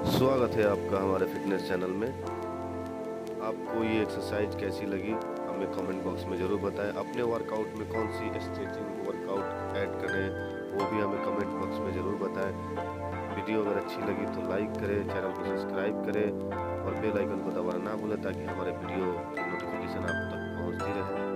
स्वागत है आपका हमारे फिटनेस चैनल में। आपको ये एक्सरसाइज कैसी लगी हमें कमेंट बॉक्स में ज़रूर बताएं। अपने वर्कआउट में कौन सी स्ट्रेचिंग वर्कआउट ऐड करें वो भी हमें कमेंट बॉक्स में ज़रूर बताएं। वीडियो अगर अच्छी लगी तो लाइक करें, चैनल को सब्सक्राइब करें और बेल आइकन को दबाना ना भूलें ताकि हमारे वीडियो की नोटिफिकेशन आप तक पहुँचती रहे।